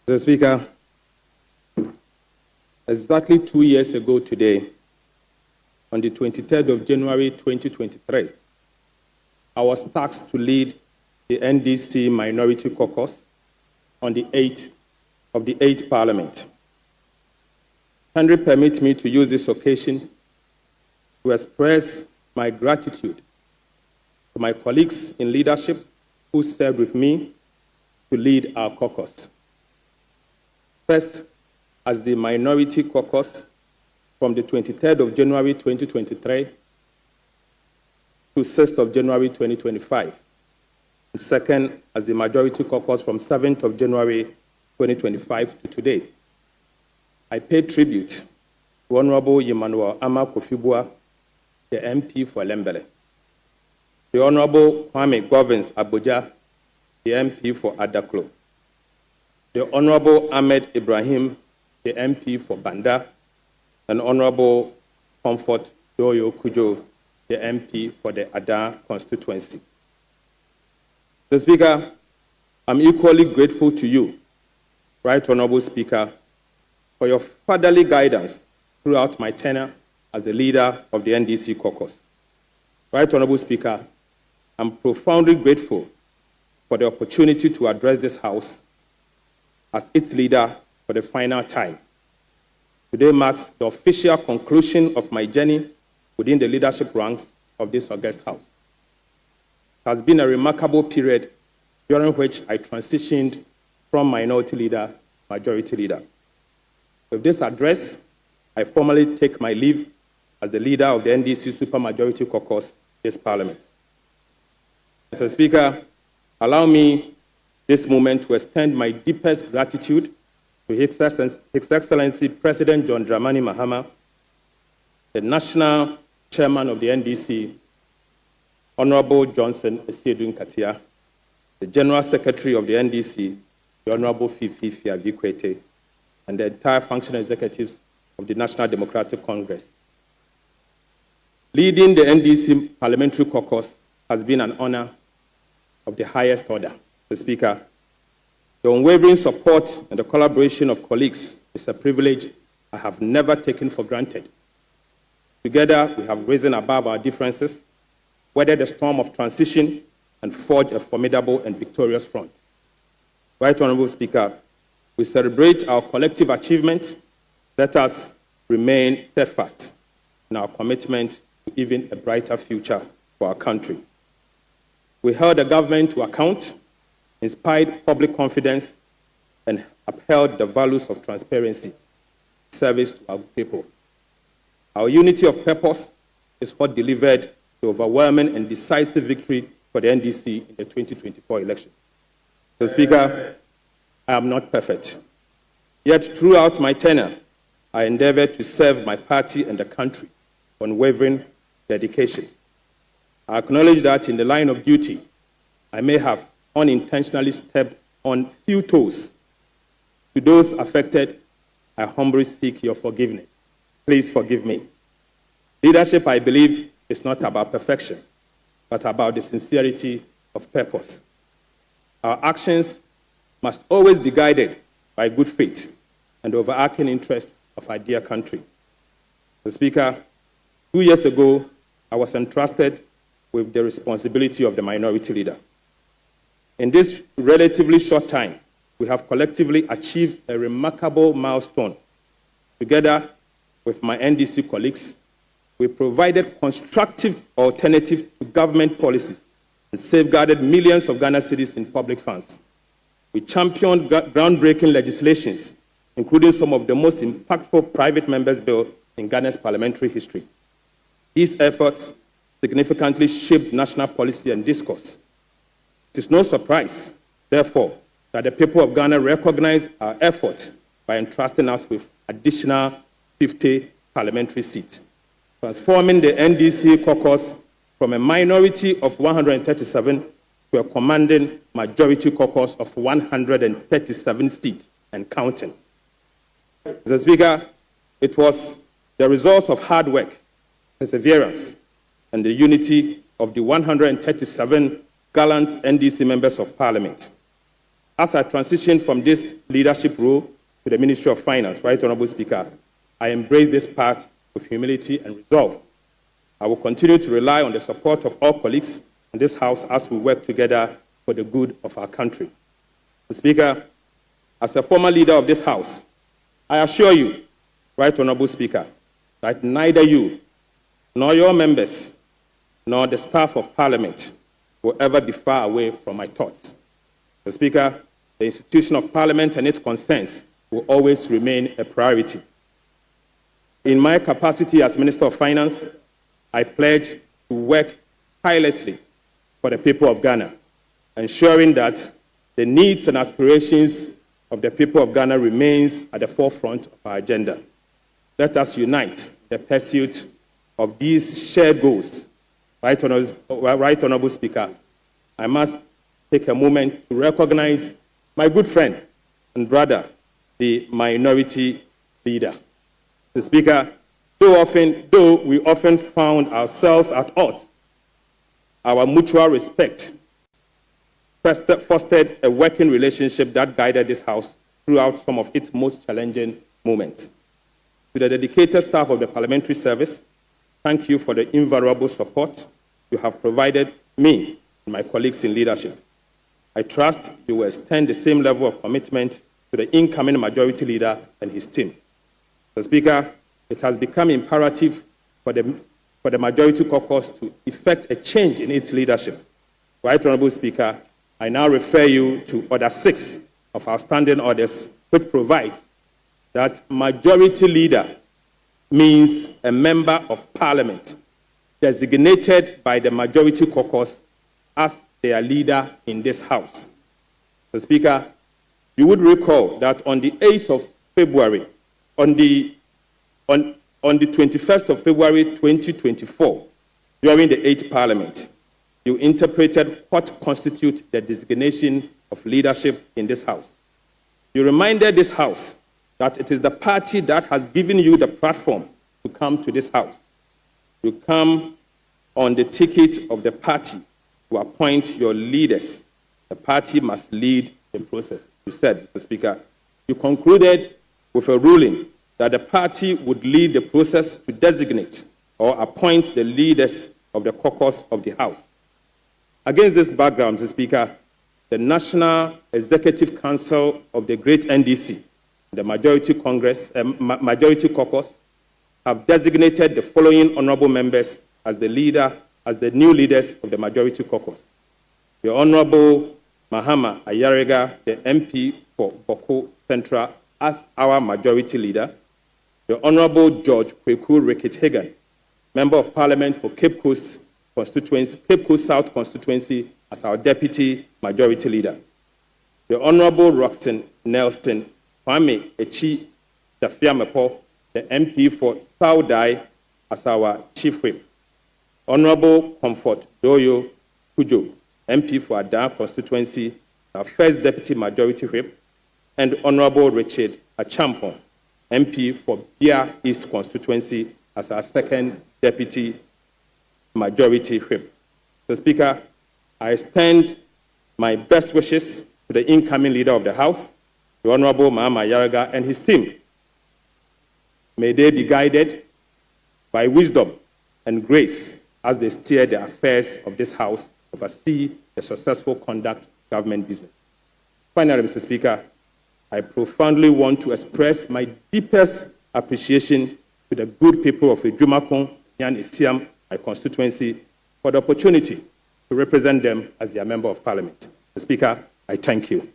Mr. Speaker, exactly 2 years ago today, on the 23rd of January 2023, I was tasked to lead the NDC Minority Caucus on the 8th Parliament. Kindly permit me to use this occasion to express my gratitude to my colleagues in leadership who served with me to lead our caucus. First, as the Minority Caucus from the 23rd of January 2023 to 6th of January 2025. And second, as the Majority Caucus from 7th of January 2025 to today. I pay tribute to Honorable Emmanuel Ama Kofibua, the MP for Lembele, the Honorable Kwame Govins Abuja, the MP for Adaklo, the Honorable Ahmed Ibrahim, the MP for Banda, and Honorable Comfort Doyo Kujo, the MP for the Ada constituency. Mr. Speaker, I'm equally grateful to you, Right Honorable Speaker, for your fatherly guidance throughout my tenure as the leader of the NDC caucus. Right Honorable Speaker, I'm profoundly grateful for the opportunity to address this House as its leader for the final time. Today marks the official conclusion of my journey within the leadership ranks of this august House. It has been a remarkable period during which I transitioned from minority leader to majority leader. With this address, I formally take my leave as the leader of the NDC Supermajority Caucus this Parliament. Mr. Speaker, allow me this moment to extend my deepest gratitude to His Excellency President John Dramani Mahama, the National Chairman of the NDC, Honorable Johnson Esiedun Katia, the General Secretary of the NDC, the Honorable Fifi Fiavikwete, and the entire functional executives of the National Democratic Congress. Leading the NDC Parliamentary Caucus has been an honor of the highest order. Mr. Speaker, the unwavering support and the collaboration of colleagues is a privilege I have never taken for granted. Together, we have risen above our differences, weathered the storm of transition, and forged a formidable and victorious front. Right Honorable Speaker, we celebrate our collective achievement. Let us remain steadfast in our commitment to even a brighter future for our country. We held the government to account, inspired public confidence, and upheld the values of transparency, service to our people. Our unity of purpose is what delivered the overwhelming and decisive victory for the NDC in the 2024 elections. Mr. Speaker, I am not perfect. Yet throughout my tenure, I endeavored to serve my party and the country with unwavering dedication. I acknowledge that in the line of duty, I may have unintentionally stepped on few toes. To those affected, I humbly seek your forgiveness. Please forgive me. Leadership, I believe, is not about perfection, but about the sincerity of purpose. Our actions must always be guided by good faith and the overarching interest of our dear country. Mr. Speaker, 2 years ago, I was entrusted with the responsibility of the minority leader. In this relatively short time, we have collectively achieved a remarkable milestone. Together with my NDC colleagues, we provided constructive alternatives to government policies and safeguarded millions of Ghana citizens in public funds. We championed groundbreaking legislations, including some of the most impactful private members' bills in Ghana's parliamentary history. These efforts significantly shaped national policy and discourse. It is no surprise, therefore, that the people of Ghana recognize our efforts by entrusting us with additional 50 parliamentary seats, transforming the NDC caucus from a minority of 137 to a commanding majority caucus of 137 seats and counting. Mr. Speaker, it was the result of hard work, perseverance, and the unity of the 137 gallant NDC members of Parliament. As I transition from this leadership role to the Ministry of Finance, Right Honorable Speaker, I embrace this path with humility and resolve. I will continue to rely on the support of all colleagues in this House as we work together for the good of our country. Mr. Speaker, as a former leader of this House, I assure you, Right Honorable Speaker, that neither you, nor your members, nor the staff of Parliament will ever be far away from my thoughts. Mr. Speaker, the institution of Parliament and its concerns will always remain a priority. In my capacity as Minister of Finance, I pledge to work tirelessly for the people of Ghana, ensuring that the needs and aspirations of the people of Ghana remains at the forefront of our agenda. Let us unite in the pursuit of these shared goals. Right Honorable Speaker, I must take a moment to recognize my good friend and brother, the minority leader. Mr. Speaker, though we often found ourselves at odds, our mutual respect fostered a working relationship that guided this House throughout some of its most challenging moments. To the dedicated staff of the Parliamentary Service, thank you for the invaluable support you have provided me and my colleagues in leadership. I trust you will extend the same level of commitment to the incoming Majority Leader and his team. Mr. Speaker, it has become imperative for the Majority Caucus to effect a change in its leadership. Right Honorable Speaker, I now refer you to Order 6 of our standing orders, which provides that Majority Leader means a member of Parliament designated by the Majority Caucus as their leader in this House. Mr. Speaker, you would recall that on the 8th of February, on the 21st of February 2024, during the 8th Parliament, you interpreted what constitutes the designation of leadership in this House. You reminded this House that it is the party that has given you the platform to come to this House. You come on the ticket of the party to appoint your leaders. The party must lead the process, you said, Mr. Speaker. You concluded with a ruling that the party would lead the process to designate or appoint the leaders of the caucus of the House. Against this background, Mr. Speaker, the National Executive Council of the Great NDC, the Majority Caucus, have designated the following honorable members as the new leaders of the Majority Caucus. The Honorable Mahama Ayariga, the MP for Boko Central, as our Majority Leader. The Honorable George Kweku Rickett-Hagan, Member of Parliament for Cape Coast South Constituency, as our Deputy Majority Leader. The Honorable Roxton Nelson Kwame Echi Dafiamepo, the MP for Saudai, as our Chief Whip. Honorable Comfort Doyo Kujo, MP for Ada Constituency, our First Deputy Majority Whip. And Honorable Richard Achampon, MP for Bia East Constituency, as our Second Deputy Majority Whip. Mr. Speaker, I extend my best wishes to the incoming Leader of the House, the Honorable Mahama Ayariga, and his team. May they be guided by wisdom and grace as they steer the affairs of this House, oversee the successful conduct of government business. Finally, Mr. Speaker, I profoundly want to express my deepest appreciation to the good people of Ajumako Enyan Essiam, my constituency, for the opportunity to represent them as their Member of Parliament. Mr. Speaker, I thank you.